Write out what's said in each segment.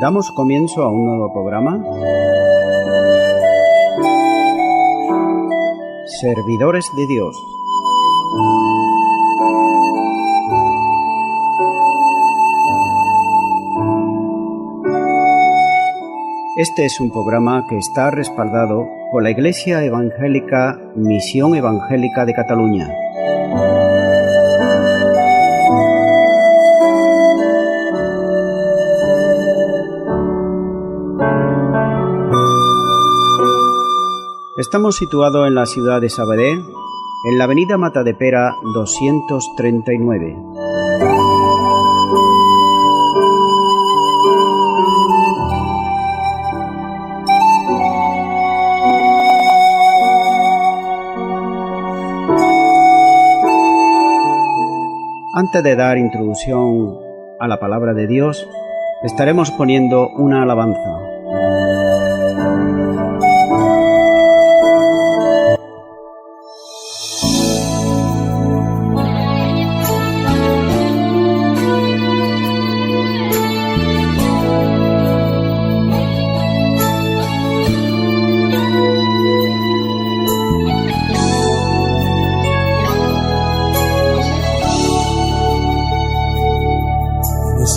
Damos comienzo a un nuevo programa. Servidores de Dios. Este es un programa que está respaldado por la Iglesia Evangélica Misión Evangélica de Cataluña. Estamos situados en la ciudad de Sabadell, en la avenida Matadepera 239. Antes de dar introducción a la palabra de Dios, estaremos poniendo una alabanza.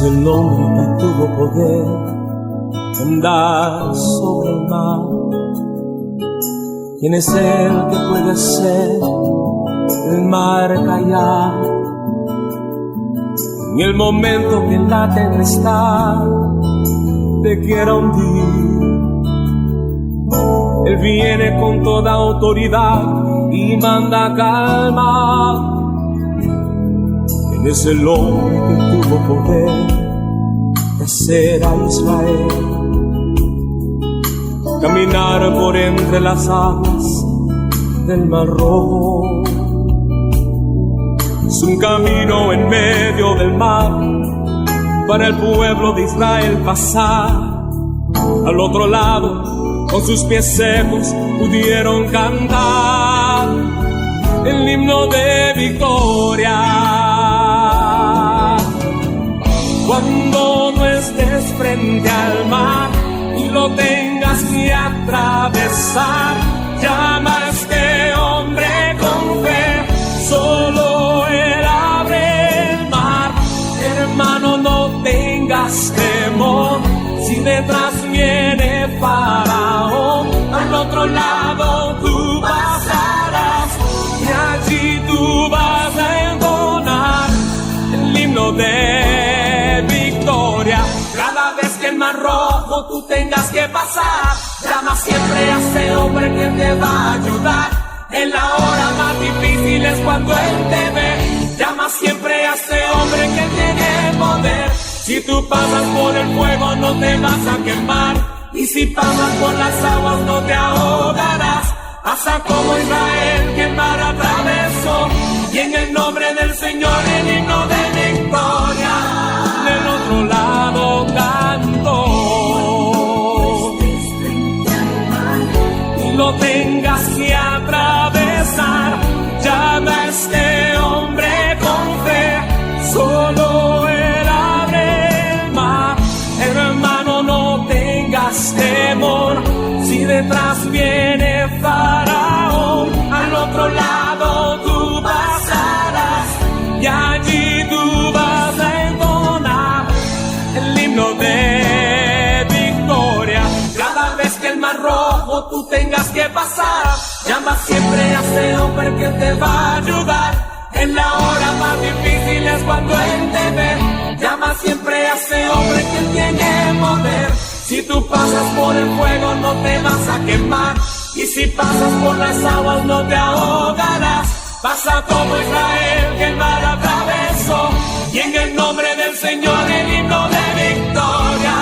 El hombre que tuvo poder andar sobre el mar. ¿Quién es el que puede hacer el mar callar? En el momento que la tempestad te quiera hundir, Él viene con toda autoridad y manda calma. Es el hombre que tuvo poder de hacer a Israel caminar por entre las aguas del Mar Rojo. Es un camino en medio del mar para el pueblo de Israel pasar. Al otro lado, con sus pies secos, pudieron cantar el himno de victoria. Cuando no estés frente al mar y lo tengas que atravesar, llama a este hombre con fe, solo Él abre el mar. Hermano, no tengas temor, si detrás viene Faraón, al otro lado tú pasarás y allí tú vas a entonar el himno de victoria. Cada vez que el Mar Rojo tú tengas que pasar, llama siempre a ese hombre que te va a ayudar. En la hora más difícil es cuando Él te ve. Llama siempre a ese hombre que tiene poder. Si tú pasas por el fuego no te vas a quemar, y si pasas por las aguas no te ahogarás. Hasta como Israel que el mar atravesó, y en el nombre del Señor el himno de victoria del otro lado cantó. Y lo tengas que atravesar, llama a este hombre con fe, solo Él abre el mar. Hermano, no tengas temor, si detrás viene Faraón, al otro lado tú pasarás y allí tú vas a entonar el himno de victoria. Cada vez que el Mar Rojo tú tengas que pasar, llama siempre a ese hombre que te va a ayudar. En la hora más difícil es cuando Él te ve. Llama siempre a ese hombre que tiene poder. Si tú pasas por el fuego no te vas a quemar, y si pasas por las aguas no te ahogarás. Pasa como Israel que el mar atravesó, y en el nombre del Señor el himno de victoria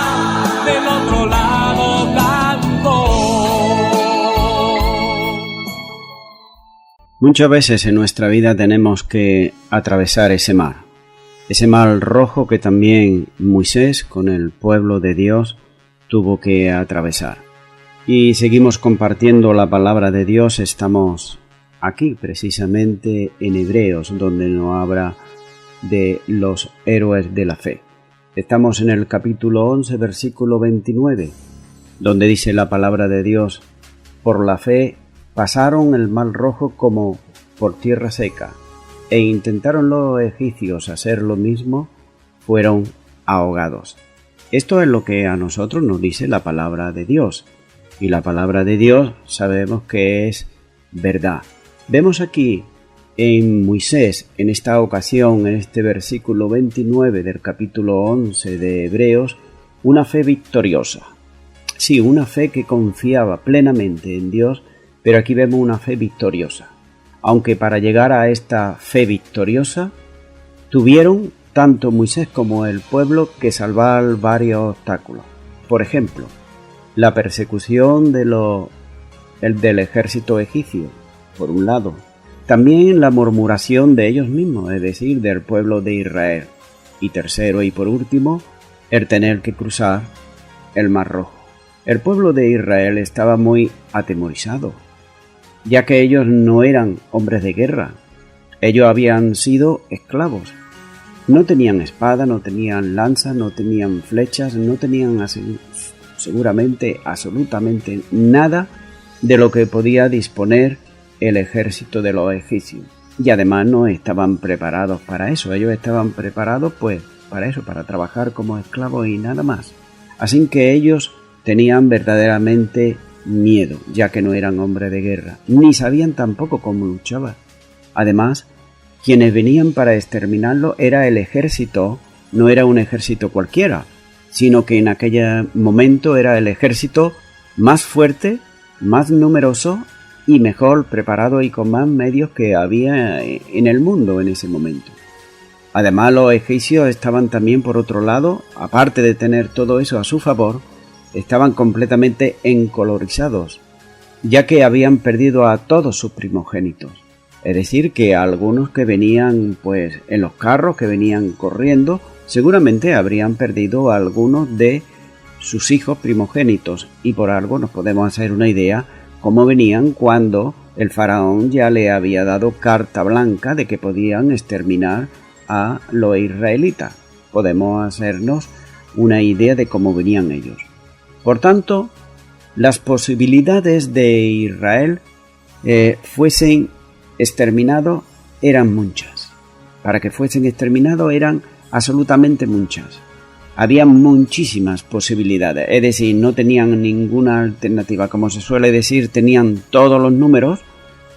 del otro lado cantó. Muchas veces en nuestra vida tenemos que atravesar ese mar rojo que también Moisés con el pueblo de Dios tuvo que atravesar. Y seguimos compartiendo la palabra de Dios. Estamos aquí precisamente en Hebreos, donde nos habla de los héroes de la fe. Estamos en el capítulo 11, versículo 29, donde dice la palabra de Dios: por la fe pasaron el mar Rojo como por tierra seca, e intentaron los egipcios hacer lo mismo, fueron ahogados. Esto es lo que a nosotros nos dice la palabra de Dios, y la palabra de Dios sabemos que es verdad. Vemos aquí en Moisés, en esta ocasión, en este versículo 29 del capítulo 11 de Hebreos, una fe victoriosa. Sí, una fe que confiaba plenamente en Dios, pero aquí vemos una fe victoriosa. Aunque para llegar a esta fe victoriosa, tuvieron tanto Moisés como el pueblo que salvar varios obstáculos. Por ejemplo, la persecución del ejército egipcio, por un lado. También la murmuración de ellos mismos, es decir, del pueblo de Israel. Y tercero y por último, el tener que cruzar el Mar Rojo. El pueblo de Israel estaba muy atemorizado, ya que ellos no eran hombres de guerra. Ellos habían sido esclavos. No tenían espada, no tenían lanza, no tenían flechas, no tenían seguramente absolutamente nada de lo que podía disponer el ejército de los egipcios. Y además no estaban preparados para eso. Ellos estaban preparados pues para eso, para trabajar como esclavos y nada más. Así que ellos tenían verdaderamente miedo, ya que no eran hombres de guerra, ni sabían tampoco cómo luchaba. Además, quienes venían para exterminarlo era el ejército, no era un ejército cualquiera, sino que en aquel momento era el ejército más fuerte, más numeroso y mejor preparado y con más medios que había en el mundo en ese momento. Además, los egipcios estaban también, por otro lado, aparte de tener todo eso a su favor, estaban completamente encolorizados, ya que habían perdido a todos sus primogénitos. Es decir, que algunos que venían pues en los carros, que venían corriendo, seguramente habrían perdido a algunos de sus hijos primogénitos, y por algo nos podemos hacer una idea cómo venían cuando el faraón ya le había dado carta blanca de que podían exterminar a los israelitas. Podemos hacernos una idea de cómo venían ellos. Por tanto, las posibilidades de Israel fuesen exterminados eran muchas. Para que fuesen exterminados eran absolutamente muchas. Había muchísimas posibilidades, es decir, no tenían ninguna alternativa. Como se suele decir, tenían todos los números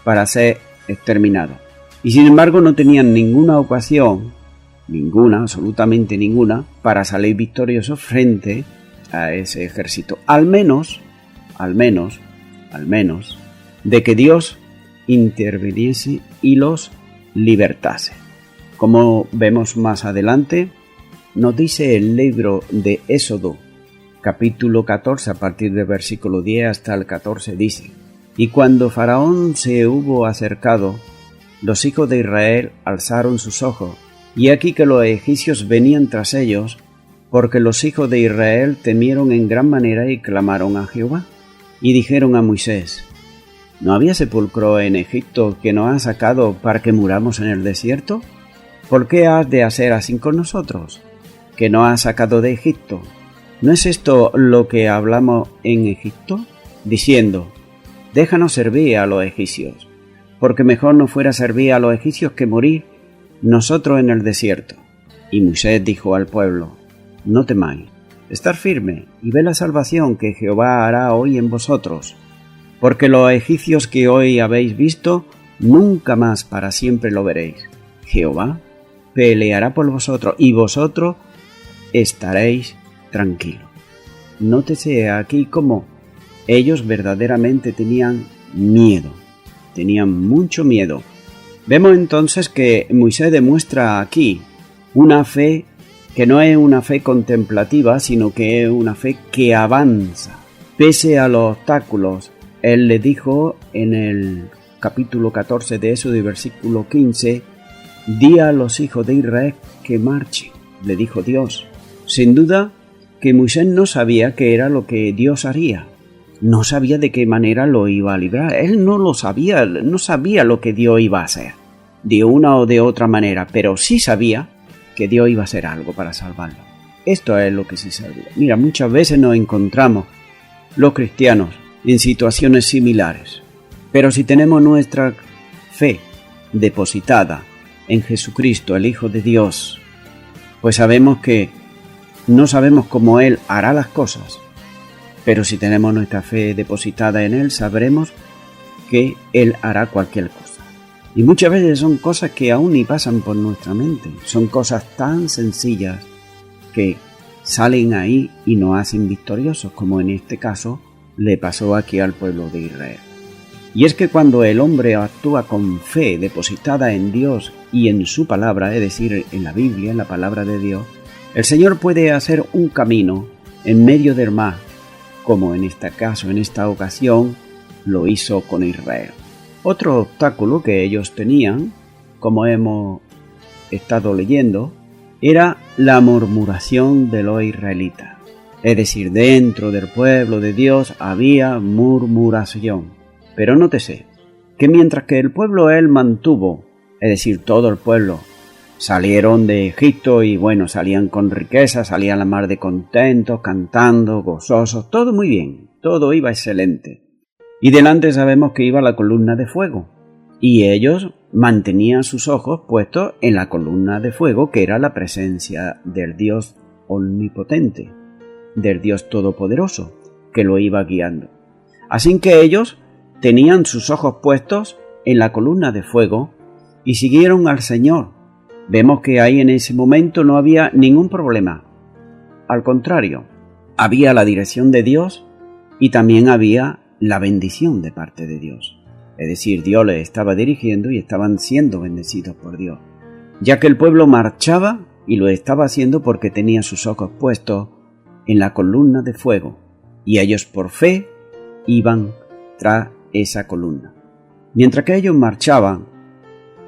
para ser exterminados. Y sin embargo no tenían ninguna ocasión, ninguna, absolutamente ninguna, para salir victoriosos frente a ese ejército. Al menos, de que Dios interviniese y los libertase. Como vemos más adelante, nos dice el libro de Éxodo, capítulo 14, a partir del versículo 10 hasta el 14, dice: y cuando Faraón se hubo acercado, los hijos de Israel alzaron sus ojos, y aquí que los egipcios venían tras ellos, porque los hijos de Israel temieron en gran manera y clamaron a Jehová. Y dijeron a Moisés: ¿no había sepulcro en Egipto que nos ha sacado para que muramos en el desierto? ¿Por qué has de hacer así con nosotros, que nos has sacado de Egipto? ¿No es esto lo que hablamos en Egipto? Diciendo: déjanos servir a los egipcios, porque mejor nos fuera servir a los egipcios que morir nosotros en el desierto. Y Moisés dijo al pueblo: no temáis, estar firme y ved la salvación que Jehová hará hoy en vosotros, porque los egipcios que hoy habéis visto, nunca más para siempre lo veréis. Jehová peleará por vosotros y vosotros estaréis tranquilos. Nótese aquí cómo ellos verdaderamente tenían miedo, tenían mucho miedo. Vemos entonces que Moisés demuestra aquí una fe que no es una fe contemplativa, sino que es una fe que avanza. Pese a los obstáculos, él le dijo en el capítulo 14 de Éxodo, versículo 15, di a los hijos de Israel que marchen, le dijo Dios. Sin duda que Moisés no sabía qué era lo que Dios haría. No sabía de qué manera lo iba a librar. Él no lo sabía, no sabía lo que Dios iba a hacer, de una o de otra manera, pero sí sabía que Dios iba a hacer algo para salvarlo. Esto es lo que sí sabía. Mira, muchas veces nos encontramos los cristianos en situaciones similares, pero si tenemos nuestra fe depositada en Jesucristo, el Hijo de Dios, pues sabemos que no sabemos cómo Él hará las cosas, pero si tenemos nuestra fe depositada en Él, sabremos que Él hará cualquier cosa. Y muchas veces son cosas que aún ni pasan por nuestra mente, son cosas tan sencillas que salen ahí y nos hacen victoriosos, como en este caso le pasó aquí al pueblo de Israel. Y es que cuando el hombre actúa con fe depositada en Dios y en su palabra, es decir, en la Biblia, en la palabra de Dios, el Señor puede hacer un camino en medio del mar, como en este caso, en esta ocasión, lo hizo con Israel. Otro obstáculo que ellos tenían, como hemos estado leyendo, era la murmuración de los israelitas. Es decir, dentro del pueblo de Dios había murmuración. Pero nótese que mientras que el pueblo él mantuvo, es decir, todo el pueblo, salieron de Egipto y bueno, salían con riqueza, salían a la mar de contentos, cantando, gozosos, todo muy bien, todo iba excelente. Y delante sabemos que iba la columna de fuego, y ellos mantenían sus ojos puestos en la columna de fuego, que era la presencia del Dios omnipotente, del Dios todopoderoso, que lo iba guiando. Así que ellos tenían sus ojos puestos en la columna de fuego y siguieron al Señor. Vemos que ahí en ese momento no había ningún problema. Al contrario, había la dirección de Dios y también había la bendición de parte de Dios. Es decir, Dios les estaba dirigiendo y estaban siendo bendecidos por Dios, ya que el pueblo marchaba y lo estaba haciendo porque tenía sus ojos puestos en la columna de fuego y ellos por fe iban tras esa columna. Mientras que ellos marchaban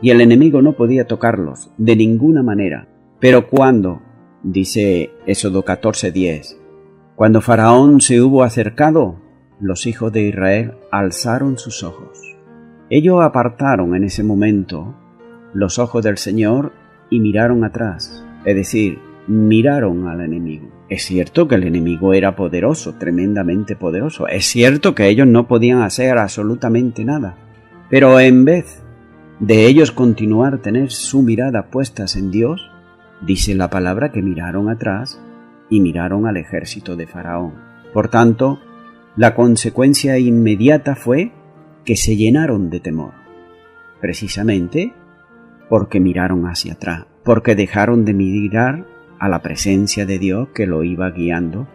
y el enemigo no podía tocarlos de ninguna manera, pero cuando, dice Éxodo 14:10, cuando Faraón se hubo acercado, los hijos de Israel alzaron sus ojos. Ellos apartaron en ese momento los ojos del Señor y miraron atrás, es decir, miraron al enemigo. Es cierto que el enemigo era poderoso, tremendamente poderoso. Es cierto que ellos no podían hacer absolutamente nada. Pero en vez de ellos continuar tener su mirada puestas en Dios, dice la palabra que miraron atrás y miraron al ejército de Faraón. Por tanto, la consecuencia inmediata fue que se llenaron de temor. Precisamente porque miraron hacia atrás, porque dejaron de mirar a la presencia de Dios que lo iba guiando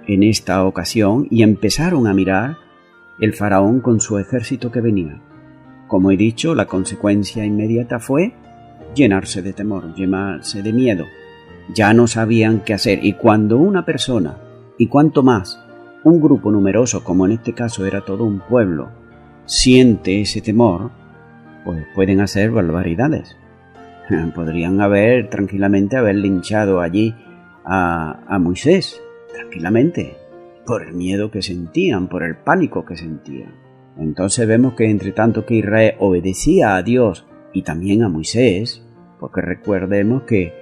en esta ocasión y empezaron a mirar el faraón con su ejército que venía. Como he dicho, la consecuencia inmediata fue llenarse de temor, llenarse de miedo. Ya no sabían qué hacer y cuando una persona, y cuanto más un grupo numeroso, como en este caso era todo un pueblo, siente ese temor, pues pueden hacer barbaridades. Podrían tranquilamente haber linchado allí a Moisés, tranquilamente, por el miedo que sentían, por el pánico que sentían. Entonces vemos que entre tanto que Israel obedecía a Dios y también a Moisés, porque recordemos que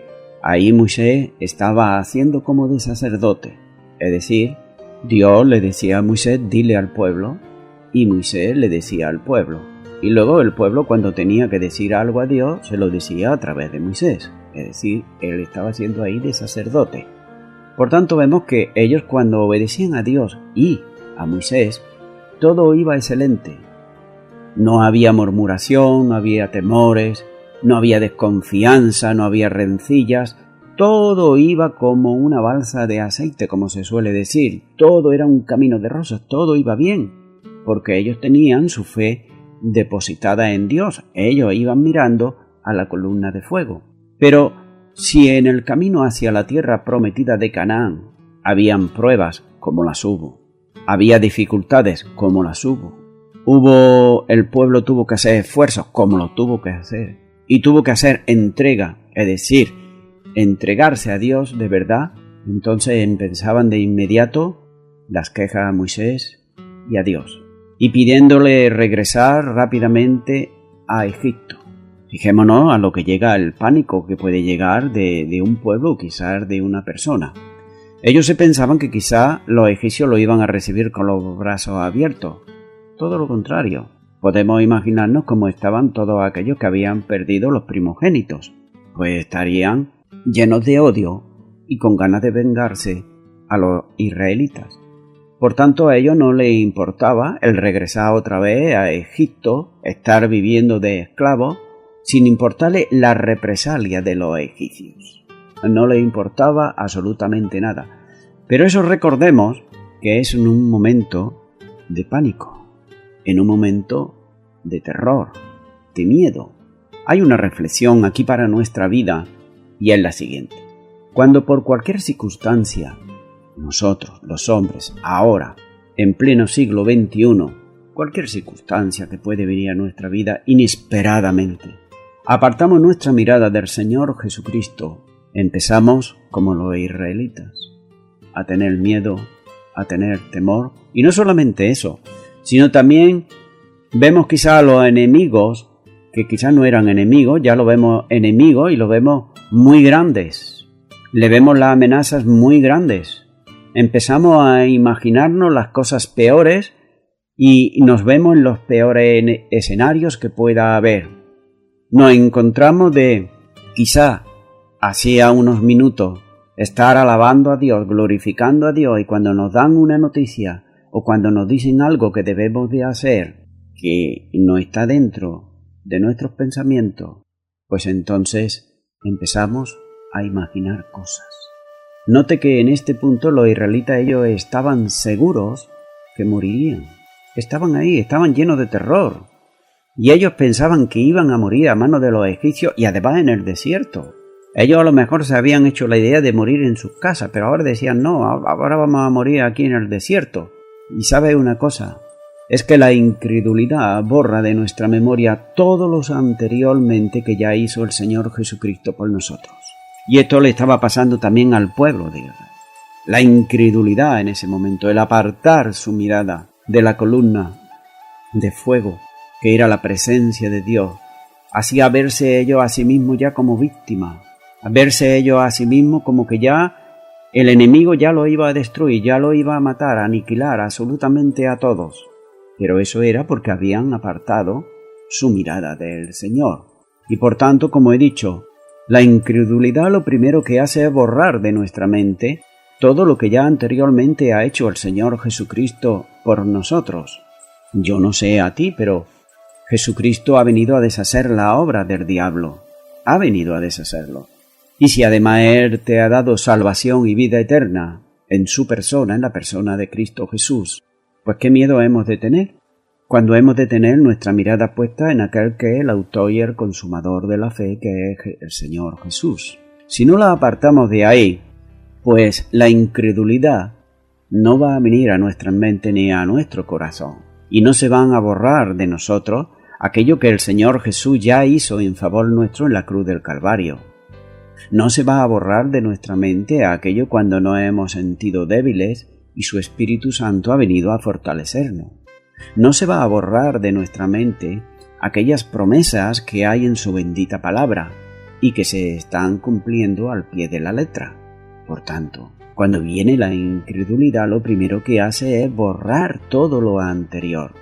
ahí Moisés estaba haciendo como de sacerdote, es decir, Dios le decía a Moisés, dile al pueblo, y Moisés le decía al pueblo. Y luego el pueblo cuando tenía que decir algo a Dios, se lo decía a través de Moisés. Es decir, él estaba haciendo ahí de sacerdote. Por tanto vemos que ellos cuando obedecían a Dios y a Moisés, todo iba excelente. No había murmuración, no había temores, no había desconfianza, no había rencillas. Todo iba como una balsa de aceite, como se suele decir. Todo era un camino de rosas, todo iba bien, porque ellos tenían su fe depositada en Dios. Ellos iban mirando a la columna de fuego. Pero si en el camino hacia la tierra prometida de Canaán habían pruebas, como las hubo, había dificultades, como las hubo, el pueblo tuvo que hacer esfuerzos, como lo tuvo que hacer, y tuvo que hacer entrega, es decir, entregarse a Dios de verdad. Entonces empezaban de inmediato las quejas a Moisés y a Dios, y pidiéndole regresar rápidamente a Egipto. Fijémonos a lo que llega el pánico que puede llegar de un pueblo o quizás de una persona. Ellos se pensaban que quizá los egipcios lo iban a recibir con los brazos abiertos. Todo lo contrario. Podemos imaginarnos cómo estaban todos aquellos que habían perdido los primogénitos, pues estarían llenos de odio y con ganas de vengarse a los israelitas. Por tanto, a ellos no les importaba el regresar otra vez a Egipto, estar viviendo de esclavos, sin importarle la represalia de los egipcios. No les importaba absolutamente nada. Pero eso recordemos que es en un momento de pánico, en un momento de terror, de miedo. Hay una reflexión aquí para nuestra vida y es la siguiente. Cuando por cualquier circunstancia, nosotros, los hombres, ahora, en pleno siglo XXI, cualquier circunstancia que puede venir a nuestra vida inesperadamente, apartamos nuestra mirada del Señor Jesucristo, empezamos, como los israelitas, a tener miedo, a tener temor, y no solamente eso, sino también vemos quizá a los enemigos, que quizás no eran enemigos, ya lo vemos enemigos y lo vemos muy grandes. Le vemos las amenazas muy grandes. Empezamos a imaginarnos las cosas peores y nos vemos en los peores escenarios que pueda haber. Nos encontramos de, quizá, hacía unos minutos, estar alabando a Dios, glorificando a Dios, y cuando nos dan una noticia o cuando nos dicen algo que debemos de hacer, que no está dentro de nuestros pensamientos, pues entonces empezamos a imaginar cosas. Note que en este punto los israelitas ellos estaban seguros que morirían. Estaban ahí, estaban llenos de terror. Y ellos pensaban que iban a morir a manos de los egipcios y además en el desierto. Ellos a lo mejor se habían hecho la idea de morir en sus casas, pero ahora decían, no, ahora vamos a morir aquí en el desierto. Y sabe una cosa, es que la incredulidad borra de nuestra memoria todo lo anteriormente que ya hizo el Señor Jesucristo por nosotros. Y esto le estaba pasando también al pueblo de Israel. La incredulidad en ese momento, el apartar su mirada de la columna de fuego, que era la presencia de Dios, hacía verse ellos a sí mismos ya como víctimas, a verse ellos a sí mismos como que ya el enemigo ya lo iba a destruir, ya lo iba a matar, a aniquilar absolutamente a todos. Pero eso era porque habían apartado su mirada del Señor. Y por tanto, como he dicho, la incredulidad lo primero que hace es borrar de nuestra mente todo lo que ya anteriormente ha hecho el Señor Jesucristo por nosotros. Yo no sé a ti, pero Jesucristo ha venido a deshacer la obra del diablo. Ha venido a deshacerlo. Y si además Él te ha dado salvación y vida eterna en su persona, en la persona de Cristo Jesús, pues ¿qué miedo hemos de tener? Cuando hemos de tener nuestra mirada puesta en aquel que es el autor y el consumador de la fe, que es el Señor Jesús. Si no la apartamos de ahí, pues la incredulidad no va a venir a nuestra mente ni a nuestro corazón, y no se van a borrar de nosotros aquello que el Señor Jesús ya hizo en favor nuestro en la cruz del Calvario. No se va a borrar de nuestra mente aquello cuando nos hemos sentido débiles y su Espíritu Santo ha venido a fortalecernos. No se va a borrar de nuestra mente aquellas promesas que hay en su bendita palabra y que se están cumpliendo al pie de la letra. Por tanto, cuando viene la incredulidad, lo primero que hace es borrar todo lo anterior.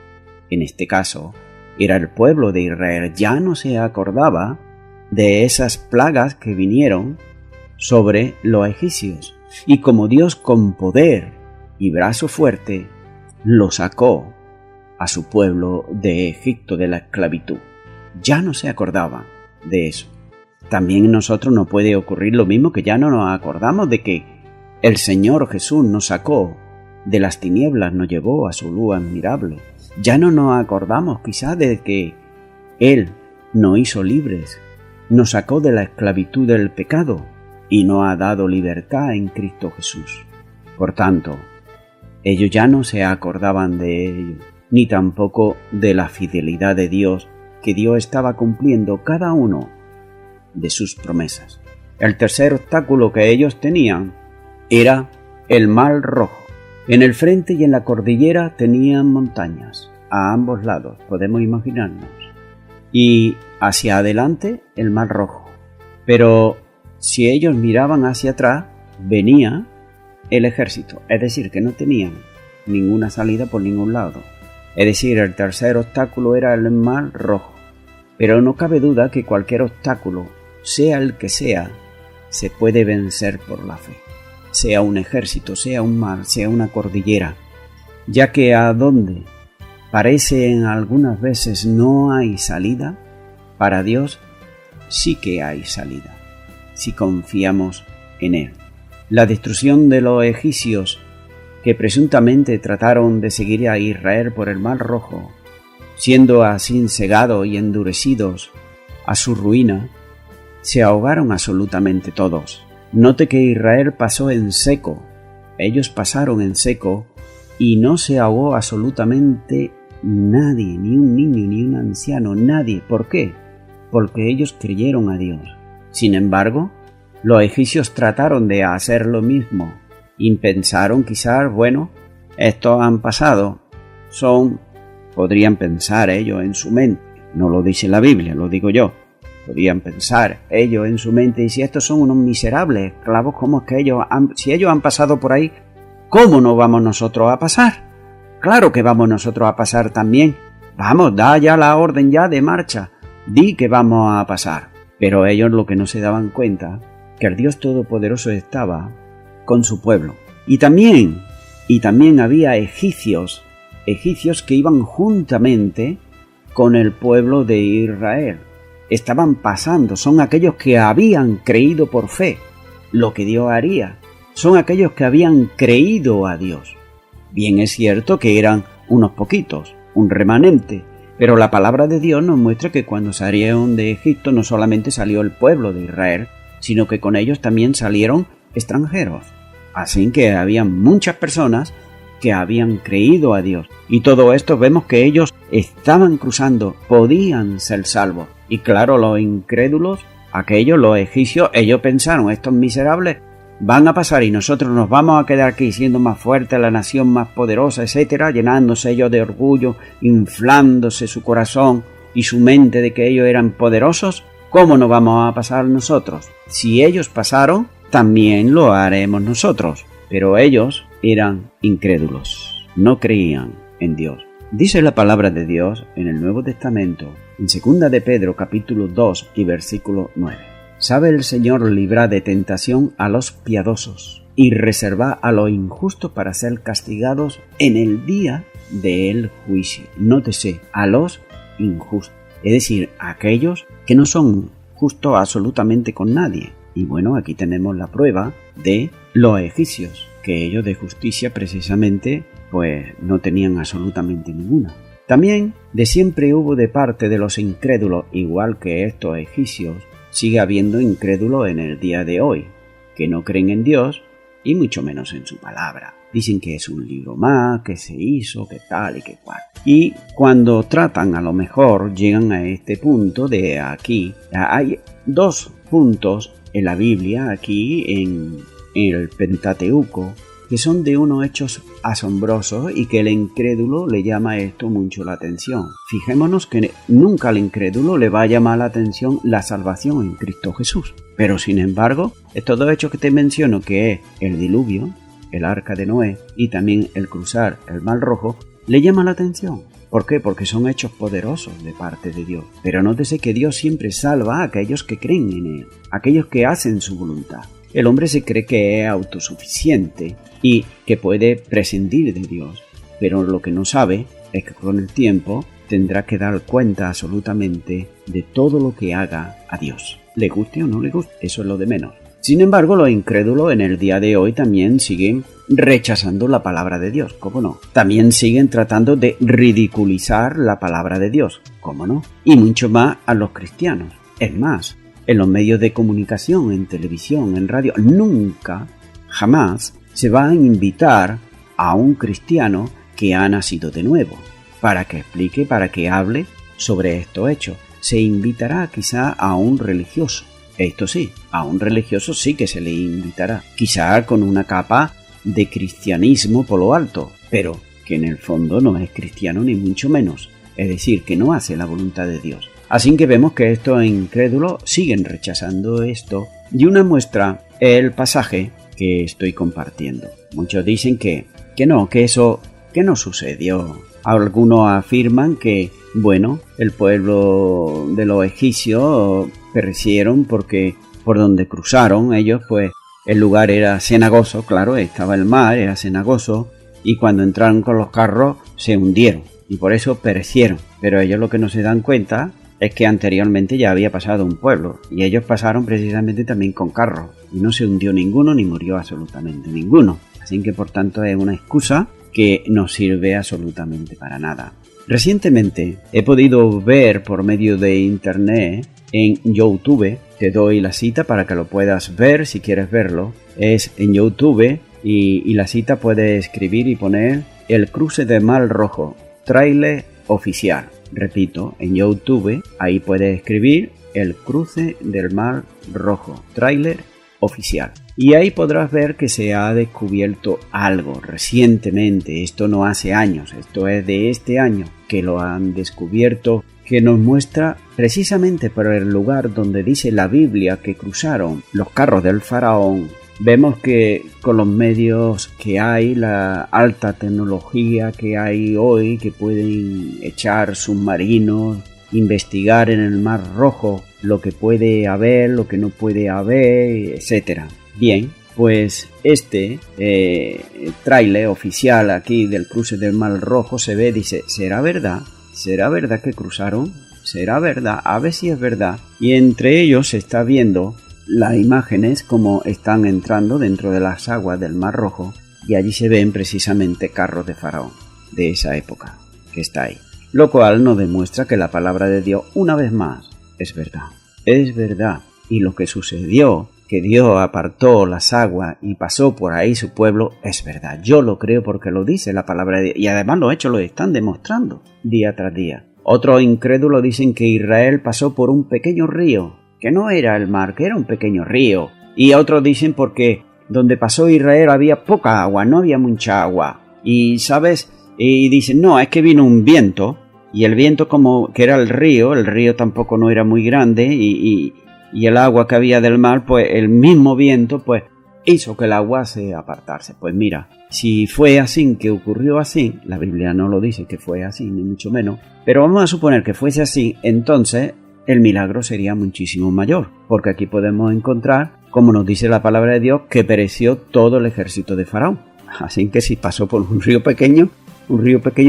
En este caso, era el pueblo de Israel, ya no se acordaba de esas plagas que vinieron sobre los egipcios. Y como Dios con poder y brazo fuerte lo sacó a su pueblo de Egipto, de la esclavitud, ya no se acordaban de eso. También en nosotros nos puede ocurrir lo mismo, que ya no nos acordamos de que el Señor Jesús nos sacó de las tinieblas, nos llevó a su luz admirable. Ya no nos acordamos quizás de que Él nos hizo libres, nos sacó de la esclavitud del pecado y nos ha dado libertad en Cristo Jesús. Por tanto, ellos ya no se acordaban de ello, ni tampoco de la fidelidad de Dios, que Dios estaba cumpliendo cada uno de sus promesas. El tercer obstáculo que ellos tenían era el Mar Rojo. En el frente y en la cordillera tenían montañas, a ambos lados, podemos imaginarnos. y hacia adelante el Mar Rojo. Pero si ellos miraban hacia atrás, venía el ejército, es decir, que no tenían ninguna salida por ningún lado. Es decir, el tercer obstáculo era el Mar Rojo. Pero no cabe duda que cualquier obstáculo, sea el que sea, se puede vencer por la fe. Sea un ejército, sea un mar, sea una cordillera, ya que a donde parece en algunas veces no hay salida, para Dios sí que hay salida, si confiamos en Él. La destrucción de los egipcios que presuntamente trataron de seguir a Israel por el Mar Rojo, siendo así cegados y endurecidos a su ruina, se ahogaron absolutamente todos. Note que Israel pasó en seco, ellos pasaron en seco y no se ahogó absolutamente nadie, ni un niño, ni un anciano, nadie. ¿Por qué? Porque ellos creyeron a Dios. Sin embargo, los egipcios trataron de hacer lo mismo y pensaron quizás, bueno, estos han pasado, podrían pensar ellos en su mente, no lo dice la Biblia, lo digo yo, podrían pensar ellos en su mente, y si estos son unos miserables esclavos, ¿cómo es que si ellos han pasado por ahí, ¿cómo no vamos nosotros a pasar? Claro que vamos nosotros a pasar también, vamos, da ya la orden ya de marcha, di que vamos a pasar. Pero ellos lo que no se daban cuenta, que el Dios Todopoderoso estaba con su pueblo. Y también había egipcios que iban juntamente con el pueblo de Israel. Estaban pasando, son aquellos que habían creído por fe lo que Dios haría. Son aquellos que habían creído a Dios. Bien es cierto que eran unos poquitos, un remanente, pero la palabra de Dios nos muestra que cuando salieron de Egipto no solamente salió el pueblo de Israel, sino que con ellos también salieron extranjeros. Así que había muchas personas que habían creído a Dios. Y todo esto vemos que ellos estaban cruzando, podían ser salvos. Y claro, los incrédulos, los egipcios, ellos pensaron, estos miserables van a pasar y nosotros nos vamos a quedar aquí siendo más fuerte, la nación más poderosa, etcétera, llenándose ellos de orgullo, inflándose su corazón y su mente de que ellos eran poderosos. ¿Cómo no vamos a pasar nosotros? Si ellos pasaron, también lo haremos nosotros. Pero ellos eran incrédulos, no creían en Dios. Dice la palabra de Dios en el Nuevo Testamento, en 2 de Pedro capítulo 2 y versículo 9. Sabe el Señor librar de tentación a los piadosos y reservar a los injustos para ser castigados en el día del juicio. Nótese, a los injustos, es decir, a aquellos que no son justos absolutamente con nadie. Y bueno, aquí tenemos la prueba de los egipcios, que ellos de justicia precisamente pues no tenían absolutamente ninguna. También de siempre hubo de parte de los incrédulos, igual que estos egipcios, sigue habiendo incrédulos en el día de hoy, que no creen en Dios y mucho menos en su palabra. Dicen que es un libro más, que se hizo, que tal y que cual. Y cuando tratan, a lo mejor llegan a este punto de aquí. Hay dos puntos en la Biblia, aquí en el Pentateuco, que son de unos hechos asombrosos y que el incrédulo le llama esto mucho la atención. Fijémonos que nunca al incrédulo le va a llamar la atención la salvación en Cristo Jesús. Pero sin embargo, estos dos hechos que te menciono, que es el diluvio, el arca de Noé y también el cruzar el Mar Rojo, le llama la atención. ¿Por qué? Porque son hechos poderosos de parte de Dios. Pero nótese que Dios siempre salva a aquellos que creen en Él, aquellos que hacen su voluntad. El hombre se cree que es autosuficiente y que puede prescindir de Dios, pero lo que no sabe es que con el tiempo tendrá que dar cuenta absolutamente de todo lo que haga a Dios. Le guste o no le guste, eso es lo de menos. Sin embargo, los incrédulos en el día de hoy también siguen rechazando la palabra de Dios, ¿cómo no? También siguen tratando de ridiculizar la palabra de Dios, ¿cómo no? Y mucho más a los cristianos. Es más, en los medios de comunicación, en televisión, en radio, nunca, jamás se va a invitar a un cristiano que ha nacido de nuevo para que explique, para que hable sobre estos hechos. Se invitará quizá a un religioso. Esto sí, a un religioso sí que se le invitará, quizá con una capa de cristianismo por lo alto, pero que en el fondo no es cristiano ni mucho menos, es decir, que no hace la voluntad de Dios. Así que vemos que estos incrédulos siguen rechazando esto, y una muestra es el pasaje que estoy compartiendo. Muchos dicen que eso no sucedió. Algunos afirman que, bueno, el pueblo de los egipcios perecieron porque por donde cruzaron ellos, pues el lugar era cenagoso, claro, estaba el mar, era cenagoso, y cuando entraron con los carros se hundieron y por eso perecieron. Pero ellos lo que no se dan cuenta es que anteriormente ya había pasado un pueblo y ellos pasaron precisamente también con carros y no se hundió ninguno ni murió absolutamente ninguno. Así que por tanto es una excusa que no sirve absolutamente para nada. Recientemente he podido ver por medio de internet en YouTube, te doy la cita para que lo puedas ver si quieres verlo, es en YouTube y la cita puedes escribir y poner el cruce del Mar Rojo, tráiler oficial. Repito, en YouTube ahí puedes escribir el cruce del Mar Rojo, tráiler oficial. Y ahí podrás ver que se ha descubierto algo recientemente, esto no hace años, esto es de este año que lo han descubierto, que nos muestra precisamente por el lugar donde dice la Biblia que cruzaron los carros del faraón. Vemos que con los medios que hay, la alta tecnología que hay hoy, que pueden echar submarinos, investigar en el Mar Rojo lo que puede haber, lo que no puede haber, etcétera. Bien, pues este tráiler oficial aquí del cruce del Mar Rojo se ve, dice, ¿será verdad? ¿Será verdad que cruzaron? ¿Será verdad? A ver si es verdad. Y entre ellos se está viendo las imágenes como están entrando dentro de las aguas del Mar Rojo y allí se ven precisamente carros de faraón de esa época que está ahí. Lo cual nos demuestra que la palabra de Dios una vez más es verdad. Es verdad. Y lo que sucedió, que Dios apartó las aguas y pasó por ahí su pueblo, es verdad. Yo lo creo porque lo dice la palabra de Dios. Y además los hechos lo están demostrando día tras día. Otros incrédulos dicen que Israel pasó por un pequeño río, que no era el mar, que era un pequeño río. Y otros dicen porque donde pasó Israel había poca agua, no había mucha agua. Y ¿sabes? Y dicen, no, es que vino un viento. Y el viento como que era el río tampoco no era muy grande y el agua que había del mar, pues el mismo viento pues hizo que el agua se apartase. Pues mira, si fue así, que ocurrió así, la Biblia no lo dice que fue así, ni mucho menos, pero vamos a suponer que fuese así, entonces el milagro sería muchísimo mayor, porque aquí podemos encontrar, como nos dice la palabra de Dios, que pereció todo el ejército de Faraón. Así que si pasó por un río pequeño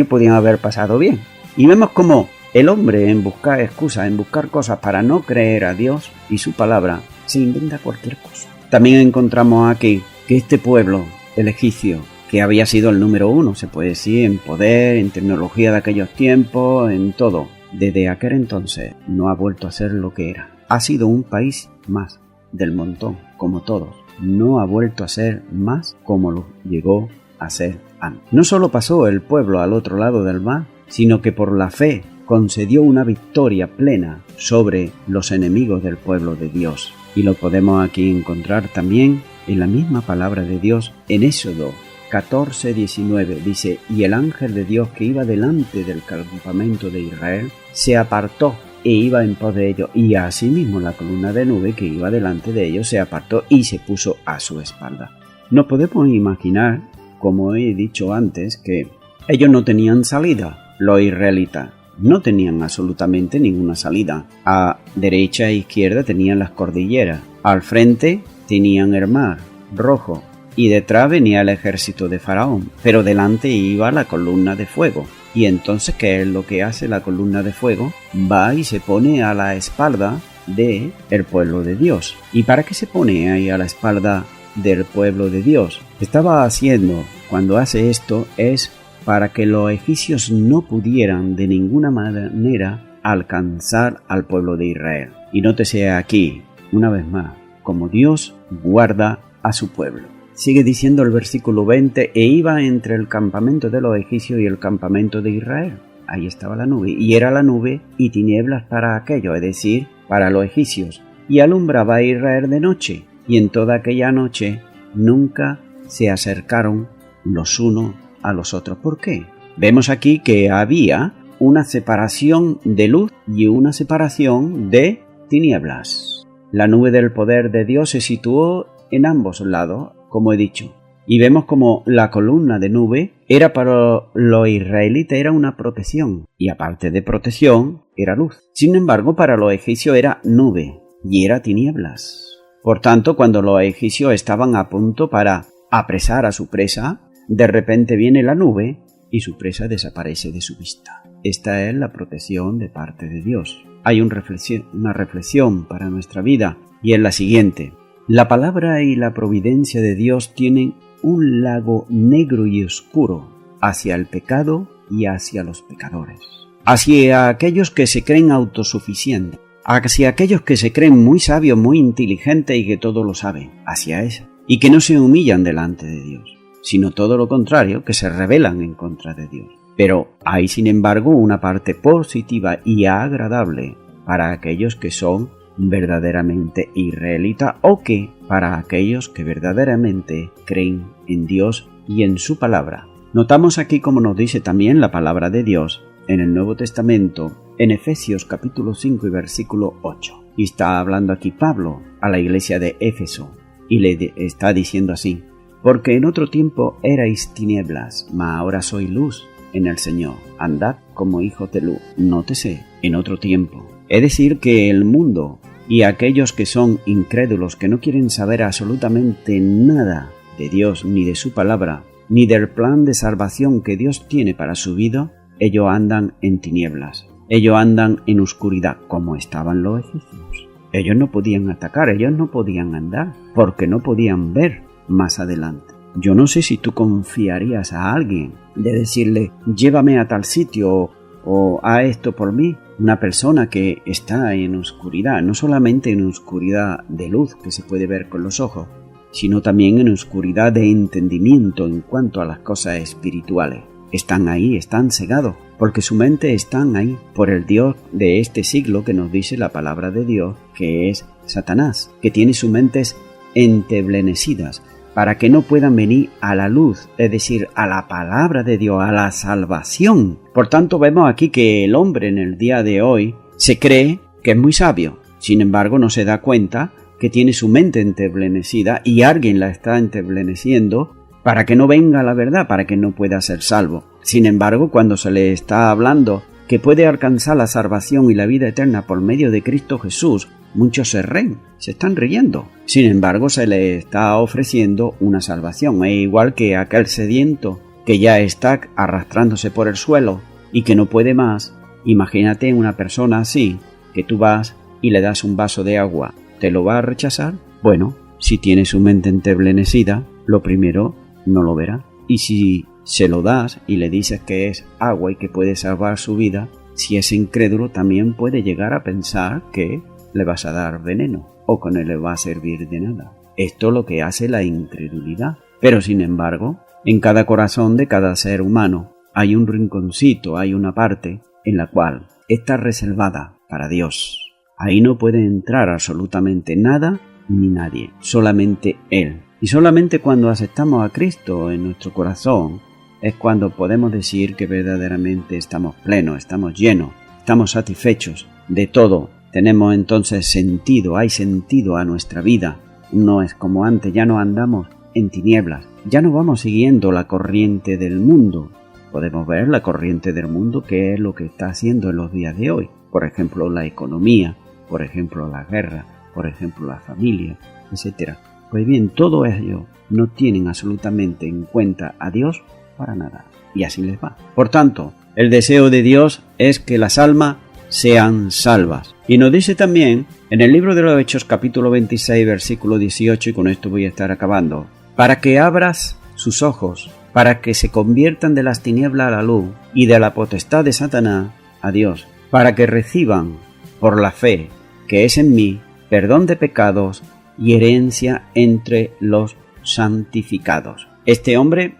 podían haber pasado bien. Y vemos cómo el hombre, en buscar excusas, en buscar cosas para no creer a Dios y su palabra, se inventa cualquier cosa. También encontramos aquí que este pueblo, el egipcio, que había sido el número 1, se puede decir, en poder, en tecnología de aquellos tiempos, en todo, desde aquel entonces no ha vuelto a ser lo que era. Ha sido un país más del montón, como todos. No ha vuelto a ser más como lo llegó a ser antes. No solo pasó el pueblo al otro lado del mar, sino que por la fe concedió una victoria plena sobre los enemigos del pueblo de Dios. Y lo podemos aquí encontrar también en la misma palabra de Dios en Éxodo 14:19. Dice, y el ángel de Dios que iba delante del campamento de Israel se apartó e iba en pos de ellos. Y asimismo la columna de nube que iba delante de ellos se apartó y se puso a su espalda. Nos podemos imaginar, como he dicho antes, que ellos no tenían salida. Los israelitas no tenían absolutamente ninguna salida. A derecha e izquierda tenían las cordilleras. Al frente tenían el mar Rojo. Y detrás venía el ejército de Faraón. Pero delante iba la columna de fuego. Y entonces, ¿qué es lo que hace la columna de fuego? Va y se pone a la espalda del pueblo de Dios. ¿Y para qué se pone ahí a la espalda del pueblo de Dios? Estaba haciendo, cuando hace esto, es para que los egipcios no pudieran de ninguna manera alcanzar al pueblo de Israel. Y nótese aquí, una vez más, como Dios guarda a su pueblo. Sigue diciendo el versículo 20, e iba entre el campamento de los egipcios y el campamento de Israel. Ahí estaba la nube, y era la nube y tinieblas para aquello, es decir, para los egipcios. Y alumbraba a Israel de noche, y en toda aquella noche nunca se acercaron los unos a los otros. ¿Por qué? Vemos aquí que había una separación de luz y una separación de tinieblas. La nube del poder de Dios se situó en ambos lados, como he dicho. Y vemos como la columna de nube era para los israelitas era una protección, y aparte de protección, era luz. Sin embargo, para los egipcios era nube, y era tinieblas. Por tanto, cuando los egipcios estaban a punto para apresar a su presa, de repente viene la nube y su presa desaparece de su vista. Esta es la protección de parte de Dios. Hay una reflexión para nuestra vida, y es la siguiente. La palabra y la providencia de Dios tienen un lago negro y oscuro hacia el pecado y hacia los pecadores, hacia aquellos que se creen autosuficientes, hacia aquellos que se creen muy sabios, muy inteligentes y que todo lo saben, hacia eso, y que no se humillan delante de Dios, sino todo lo contrario, que se rebelan en contra de Dios. Pero hay, sin embargo, una parte positiva y agradable para aquellos que son verdaderamente israelitas o que para aquellos que verdaderamente creen en Dios y en su palabra. Notamos aquí como nos dice también la palabra de Dios en el Nuevo Testamento en Efesios capítulo 5 y versículo 8. Y está hablando aquí Pablo a la iglesia de Éfeso y le está diciendo así: porque en otro tiempo erais tinieblas, mas ahora sois luz en el Señor. Andad como hijos de luz. Nótese, en otro tiempo. Es decir, que el mundo y aquellos que son incrédulos, que no quieren saber absolutamente nada de Dios, ni de su palabra, ni del plan de salvación que Dios tiene para su vida, ellos andan en tinieblas. Ellos andan en oscuridad, como estaban los egipcios. Ellos no podían atacar, ellos no podían andar, porque no podían ver más adelante. Yo no sé si tú confiarías a alguien de decirle, llévame a tal sitio o a esto por mí. Una persona que está en oscuridad, no solamente en oscuridad de luz que se puede ver con los ojos, sino también en oscuridad de entendimiento en cuanto a las cosas espirituales. Están ahí, están cegados, porque su mente está ahí por el Dios de este siglo que nos dice la palabra de Dios, que es Satanás, que tiene sus mentes enteblenecidas, para que no puedan venir a la luz, es decir, a la palabra de Dios, a la salvación. Por tanto, vemos aquí que el hombre en el día de hoy se cree que es muy sabio, sin embargo no se da cuenta que tiene su mente enteblenecida y alguien la está entebleneciendo para que no venga la verdad, para que no pueda ser salvo. Sin embargo, cuando se le está hablando que puede alcanzar la salvación y la vida eterna por medio de Cristo Jesús, muchos se ríen, se están riendo. Sin embargo, se le está ofreciendo una salvación. Es igual que aquel sediento que ya está arrastrándose por el suelo y que no puede más. Imagínate una persona así, que tú vas y le das un vaso de agua. ¿Te lo va a rechazar? Bueno, si tiene su mente enteblenecida, lo primero no lo verá. Y si se lo das y le dices que es agua y que puede salvar su vida, si es incrédulo también puede llegar a pensar que le vas a dar veneno o que no le va a servir de nada. Esto es lo que hace la incredulidad. Pero sin embargo, en cada corazón de cada ser humano hay un rinconcito, hay una parte en la cual está reservada para Dios. Ahí no puede entrar absolutamente nada ni nadie, solamente Él. Y solamente cuando aceptamos a Cristo en nuestro corazón es cuando podemos decir que verdaderamente estamos plenos, estamos llenos, estamos satisfechos de todo. Tenemos entonces sentido, hay sentido a nuestra vida. No es como antes, ya no andamos en tinieblas, ya no vamos siguiendo la corriente del mundo. Podemos ver la corriente del mundo, que es lo que está haciendo en los días de hoy. Por ejemplo, la economía, por ejemplo, la guerra, por ejemplo, la familia, etc. Pues bien, todo ello no tienen absolutamente en cuenta a Dios para nada. Y así les va. Por tanto, el deseo de Dios es que las almas sean salvas. Y nos dice también en el libro de los Hechos capítulo 26 versículo 18, y con esto voy a estar acabando, para que abras sus ojos, para que se conviertan de las tinieblas a la luz y de la potestad de Satanás a Dios, para que reciban por la fe que es en mí perdón de pecados y herencia entre los santificados. Este hombre,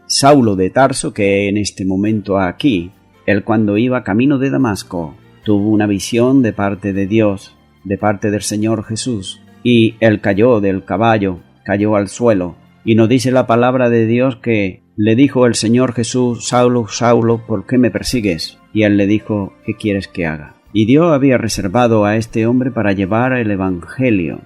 Saulo de Tarso, que en este momento aquí, él cuando iba camino de Damasco, tuvo una visión de parte de Dios, de parte del Señor Jesús, y él cayó del caballo, cayó al suelo, y nos dice la palabra de Dios que le dijo el Señor Jesús: Saulo, Saulo, ¿por qué me persigues? Y él le dijo, ¿qué quieres que haga? Y Dios había reservado a este hombre para llevar el Evangelio,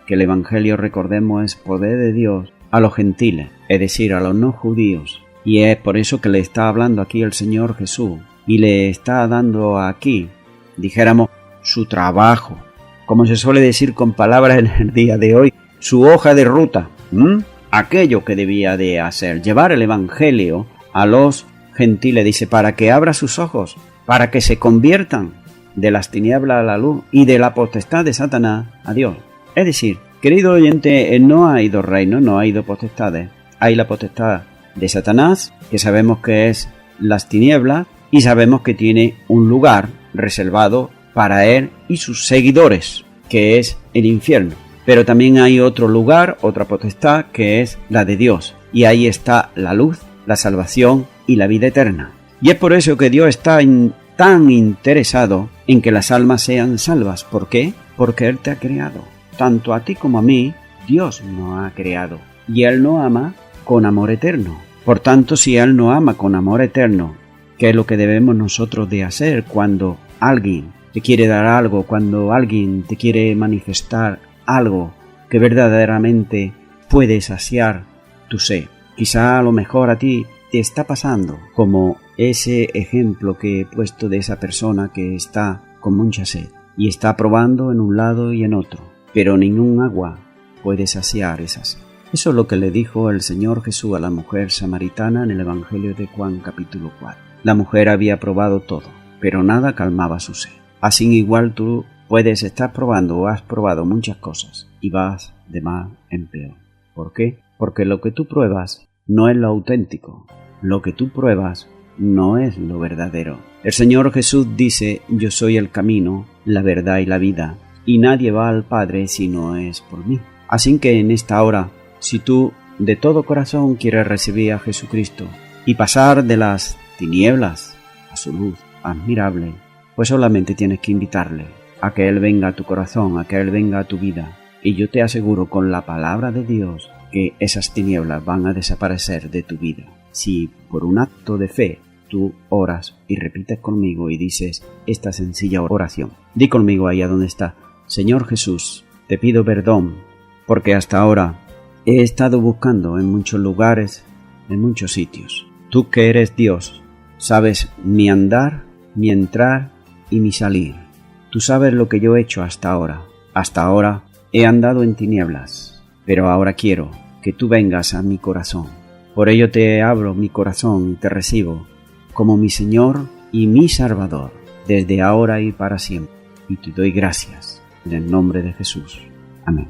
que el Evangelio, recordemos, es poder de Dios a los gentiles, es decir, a los no judíos. Y es por eso que le está hablando aquí el Señor Jesús, y le está dando aquí, dijéramos, su trabajo, como se suele decir con palabras en el día de hoy, su hoja de ruta, aquello que debía de hacer, llevar el Evangelio a los gentiles, dice, para que abra sus ojos, para que se conviertan de las tinieblas a la luz y de la potestad de Satanás a Dios. Es decir, querido oyente, no hay dos reinos, no hay dos potestades. Hay la potestad de Satanás, que sabemos que es las tinieblas, y sabemos que tiene un lugar reservado para él y sus seguidores, que es el infierno. Pero también hay otro lugar, otra potestad, que es la de Dios. Y ahí está la luz, la salvación y la vida eterna. Y es por eso que Dios está tan interesado en que las almas sean salvas. ¿Por qué? Porque Él te ha creado. Tanto a ti como a mí, Dios nos ha creado. Y Él nos ama con amor eterno. Por tanto, si Él nos ama con amor eterno, ¿qué es lo que debemos nosotros de hacer cuando alguien te quiere dar algo, cuando alguien te quiere manifestar algo que verdaderamente puede saciar tu sed? Quizá a lo mejor a ti te está pasando como ese ejemplo que he puesto de esa persona que está con mucha sed y está probando en un lado y en otro, pero ningún agua puede saciar esa sed. Eso es lo que le dijo el Señor Jesús a la mujer samaritana en el Evangelio de Juan capítulo 4. La mujer había probado todo, pero nada calmaba su sed. Así igual tú puedes estar probando o has probado muchas cosas y vas de mal en peor. ¿Por qué? Porque lo que tú pruebas no es lo auténtico. Lo que tú pruebas no es lo verdadero. El Señor Jesús dice, yo soy el camino, la verdad y la vida, y nadie va al Padre si no es por mí. Así que en esta hora, si tú de todo corazón quieres recibir a Jesucristo y pasar de las tinieblas a su luz admirable, pues solamente tienes que invitarle a que Él venga a tu corazón, a que Él venga a tu vida. Y yo te aseguro con la palabra de Dios que esas tinieblas van a desaparecer de tu vida. Si por un acto de fe tú oras y repites conmigo y dices esta sencilla oración. Di conmigo ahí a donde está. Señor Jesús, te pido perdón porque hasta ahora he estado buscando en muchos lugares, en muchos sitios. Tú que eres Dios, sabes mi andar, mi entrar y mi salir. Tú sabes lo que yo he hecho hasta ahora. Hasta ahora he andado en tinieblas, pero ahora quiero que tú vengas a mi corazón. Por ello te abro mi corazón y te recibo como mi Señor y mi Salvador, desde ahora y para siempre. Y te doy gracias en el nombre de Jesús. Amén.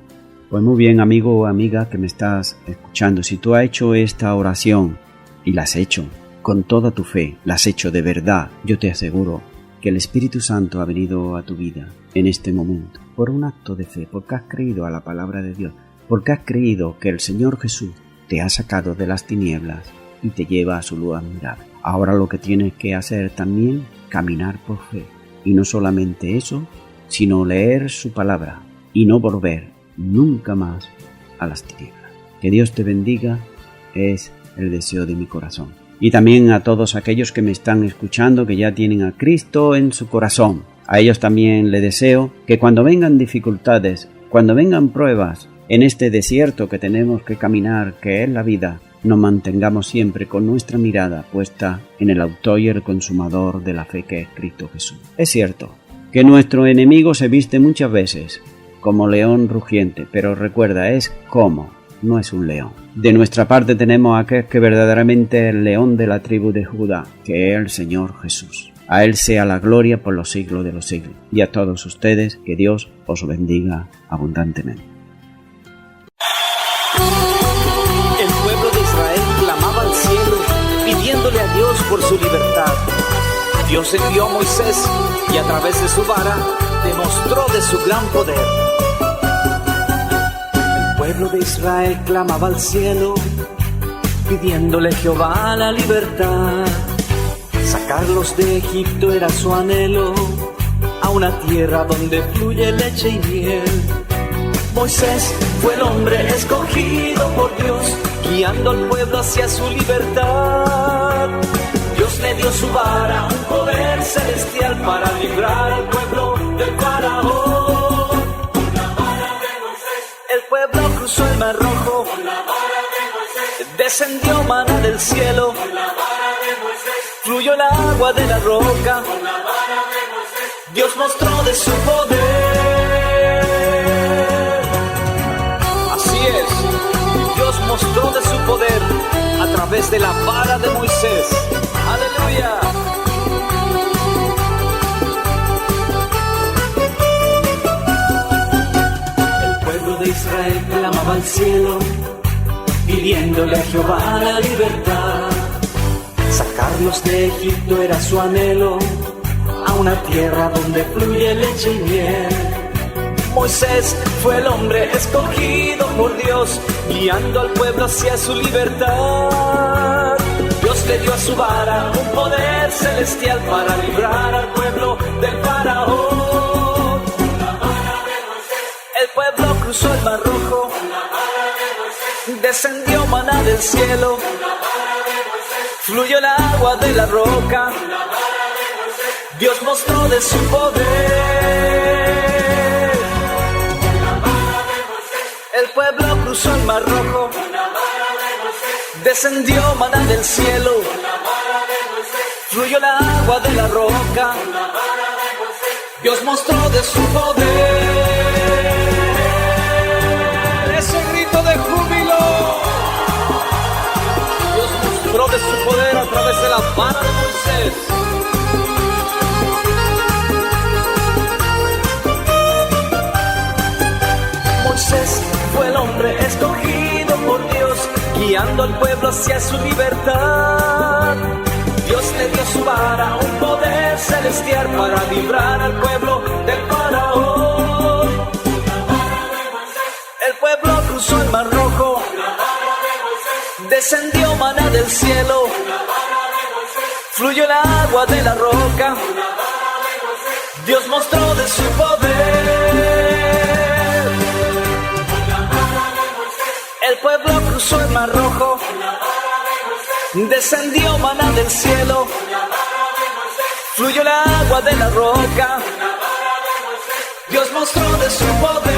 Pues muy bien, amigo o amiga que me estás escuchando, si tú has hecho esta oración y la has hecho con toda tu fe, la has hecho de verdad, yo te aseguro que el Espíritu Santo ha venido a tu vida en este momento, por un acto de fe, porque has creído a la palabra de Dios, porque has creído que el Señor Jesús te ha sacado de las tinieblas y te lleva a su luz admirable. Ahora lo que tienes que hacer también, caminar por fe. Y no solamente eso, sino leer su palabra y no volver nunca más a las tinieblas. Que Dios te bendiga, es el deseo de mi corazón. Y también a todos aquellos que me están escuchando que ya tienen a Cristo en su corazón. A ellos también les deseo que cuando vengan dificultades, cuando vengan pruebas en este desierto que tenemos que caminar, que es la vida, nos mantengamos siempre con nuestra mirada puesta en el autor y el consumador de la fe que es Cristo Jesús. Es cierto que nuestro enemigo se viste muchas veces como león rugiente, pero recuerda, es como, no es un león. De nuestra parte tenemos a aquel que verdaderamente es el león de la tribu de Judá, que es el Señor Jesús. A Él sea la gloria por los siglos de los siglos. Y a todos ustedes, que Dios os bendiga abundantemente. El pueblo de Israel clamaba al cielo, pidiéndole a Dios por su libertad. Dios envió a Moisés y a través de su vara demostró de su gran poder. El pueblo de Israel clamaba al cielo, pidiéndole a Jehová la libertad. Sacarlos de Egipto era su anhelo, a una tierra donde fluye leche y miel. Moisés fue el hombre escogido por Dios, guiando al pueblo hacia su libertad. Dios le dio su vara, un poder celestial para librar al pueblo del faraón. Con la vara de Moisés, el pueblo cruzó el mar rojo. Con la vara de Moisés, descendió maná del cielo. Con la vara de Moisés, fluyó el agua de la roca. Con la vara de Moisés, Dios mostró de su poder. Así es, Dios mostró de su poder a través de la vara de Moisés. ¡Aleluya! El pueblo de Israel clamaba al cielo, pidiéndole a Jehová la libertad. Sacarlos de Egipto era su anhelo, a una tierra donde fluye leche y miel. Moisés fue el hombre escogido por Dios, guiando al pueblo hacia su libertad. Dios le dio a su vara un poder celestial para librar al pueblo del faraón. con la vara de Moisés, El pueblo cruzó el mar rojo, con la vara de Moisés, descendió maná del cielo, con la vara de Moisés, fluyó el agua de la roca. con la vara de Moisés, Dios mostró de su poder. con la vara de Moisés, El pueblo cruzó el mar rojo, con la vara de Moisés, descendió maná del cielo, con la vara de Moisés, fluyó el agua de la roca. con la vara de Moisés, Dios mostró de su poder. Ese grito de júbilo. Dios mostró de su poder a través de la vara de Moisés. Moisés fue el hombre escogido por Dios, guiando al pueblo hacia su libertad. Dios le dio su vara, un poder celestial para librar al pueblo del faraón. El pueblo cruzó el mar rojo, descendió maná del cielo, fluyó el agua de la roca. Dios mostró de su poder. El pueblo cruzó el mar rojo, descendió maná del cielo, fluyó el agua de la roca. Dios mostró de su poder.